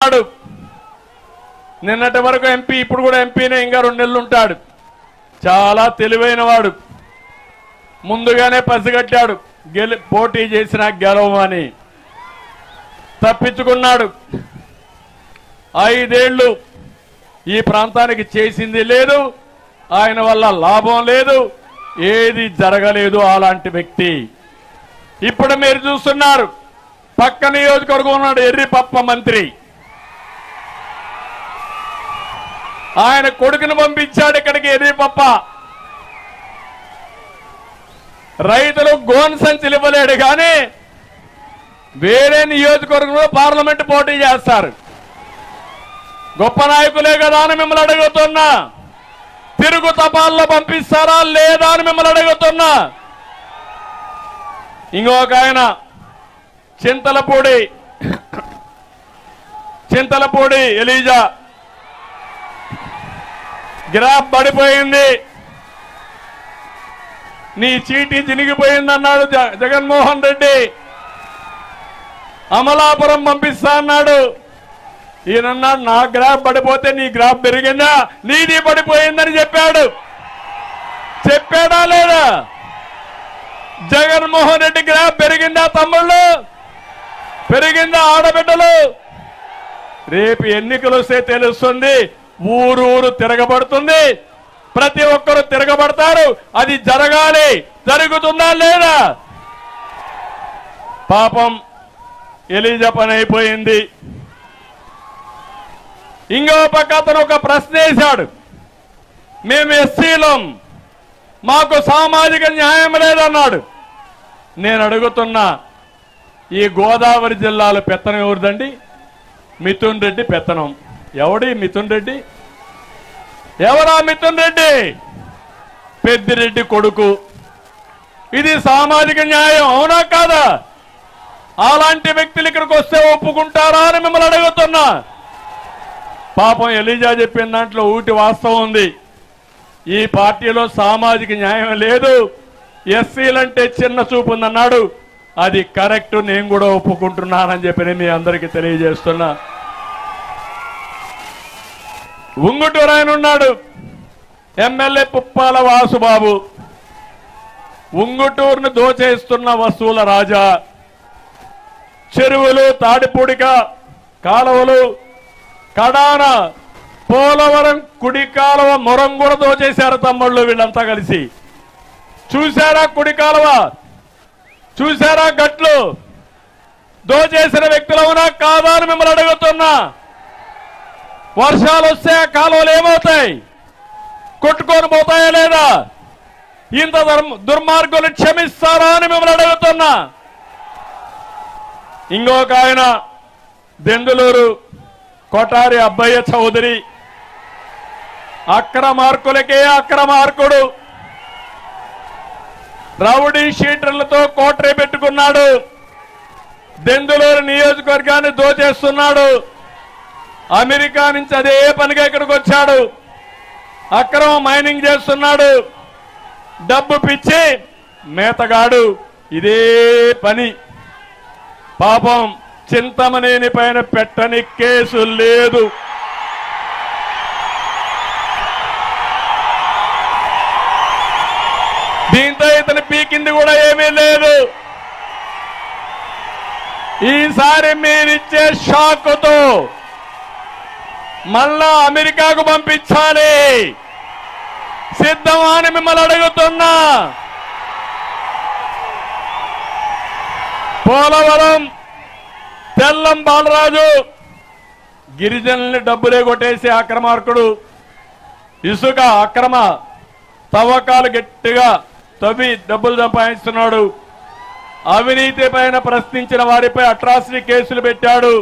ఉన్నాడు. నిన్నటి వరకు ఎంపీ, ఇప్పుడు కూడా ఎంపీనే, ఇంకా 2 నెలలు ఉంటాడు. చాలా తెలివైన వాడు. ముందుగానే పసిగట్టాడు పోటీ చేసిన గెలవమని. తప్పించుకున్నాడు. 5 ఏళ్లు ఈ ప్రాంతానికి చేసింది లేదు, ఆయన వల్ల లాభం లేదు, ఏది జరగలేదు అలాంటి వ్యక్తి. ఇప్పుడు మీరు చూస్తున్నారు, పక్క నియోజకవర్గం ఉన్నాడు ఎర్రిపప్ప మంత్రి. ఆయన కొడుకును పంపించాడు ఇక్కడికి ఎర్రిపప్ప. రైతులు గోన్ సంచులు ఇవ్వలేడు కానీ వేరే నియోజకవర్గంలో పార్లమెంట్ పోటీ చేస్తారు. గొప్ప నాయకులే కదా అని మిమ్మల్ని అడుగుతున్నా. తిరుగు తపాల్లో పంపిస్తారా లేదా అని మిమ్మల్ని అడుగుతున్నా. ఇంకొక ఆయన చింతలపూడి ఎలీజా గ్రాఫ్ పడిపోయింది, నీ చీటీ చినిగిపోయిందన్నాడు జగన్మోహన్ రెడ్డి. అమలాపురం పంపిస్తా అన్నాడు. ఈయనన్నాడు నా గ్రాఫ్ పడిపోతే నీ గ్రాఫ్ పెరిగిందా, నీది పడిపోయిందని చెప్పాడు. చెప్పాడా లేదా? జగన్మోహన్ రెడ్డి గ్రాఫ్ పెరిగిందా తమ్ముళ్ళు? పెరిగిందా ఆడబిడ్డలు? రేపు ఎన్నికలు వస్తే తెలుస్తుంది. ఊరు తిరగబడుతుంది, ప్రతి ఒక్కరు తిరగబడతారు. అది జరగాలి. జరుగుతుందా లేదా? పాపం ఎలీజా పని అయిపోయింది. ఇంకో పక్క అతను ఒక ప్రశ్న వేశాడు, మేము ఎస్సీలం, మాకు సామాజిక న్యాయం లేదన్నాడు. నేను అడుగుతున్నా, ఈ గోదావరి జిల్లాలో పెత్తనం ఎవరిదండి? మిథున్ రెడ్డి పెత్తనం. ఎవడి మిథున్ రెడ్డి? ఎవరా మిథున్ రెడ్డి? పెద్దిరెడ్డి కొడుకు. ఇది సామాజిక న్యాయం అవునా కాదా? అలాంటి వ్యక్తులు ఇక్కడికి వస్తే ఒప్పుకుంటారా అని మిమ్మల్ని అడుగుతున్నా. పాపం ఎలీజా చెప్పిన దాంట్లో ఊటి వాస్తవం ఉంది. ఈ పార్టీలో సామాజిక న్యాయం లేదు, ఎస్సీలంటే చిన్న చూపు ఉందన్నాడు. అది కరెక్ట్, నేను కూడా ఒప్పుకుంటున్నానని చెప్పి మీ అందరికీ తెలియజేస్తున్నా. ఉంగుటూరు ఆయన ఉన్నాడు, ఎమ్మెల్యే పుప్పాల వాసుబాబు. ఉంగుటూరును దోచేస్తున్న వస్తువుల రాజా. చెరువులు, తాడిపూడిక కాలువలు, కడాన పోలవరం కుడి కాలువ మొరం కూడా దోచేశారు తమ్ముళ్ళు వీళ్ళంతా కలిసి. చూశారా కుడి కాలువ? చూశారా గట్లు? దోచేసిన వ్యక్తులు అవునా కాదా అని మిమ్మల్ని అడుగుతున్నా. వర్షాలు వస్తే ఆ కాలువలు ఏమవుతాయి? కొట్టుకొని పోతాయా లేదా? ఇంత దుర్మార్గులు క్షమిస్తారా అని మిమ్మల్ని అడుగుతున్నా. ఇంకొక ఆయన దెందులూరు కొటారి అబ్బయ్య చౌదరి, అక్రమార్కులకే అక్రమార్కుడు. రౌడీ షీటర్లతో కోటరీ పెట్టుకున్నాడు. దెందులూరు నియోజకవర్గాన్ని దోచేస్తున్నాడు. అమెరికా నుంచి అదే పనిగా ఇక్కడికి వచ్చాడు. అక్రమ మైనింగ్ చేస్తున్నాడు. డబ్బు పిచ్చి మేతగాడు. ఇదే పని. పాపం చింతమనేని పైన పెట్టని కేసు లేదు. దీంతో ఇతను పీకింది కూడా ఏమీ లేదు. ఈసారి మీరిచ్చే షాకుతో మళ్ళా అమెరికాకు పంపించాలి. సిద్ధమా అని మిమ్మల్ని అడుగుతున్నా. పోలవరం తెల్లం బాలరాజు గిరిజనుల్ని డబ్బులే కొట్టేసి అక్రమార్కుడు. ఇసుక అక్రమ తవ్వకాలు గట్టిగా తవ్వి డబ్బులు సంపాదిస్తున్నాడు. అవినీతి పైన ప్రశ్నించిన వారిపై అట్రాసిటీ కేసులు పెట్టాడు.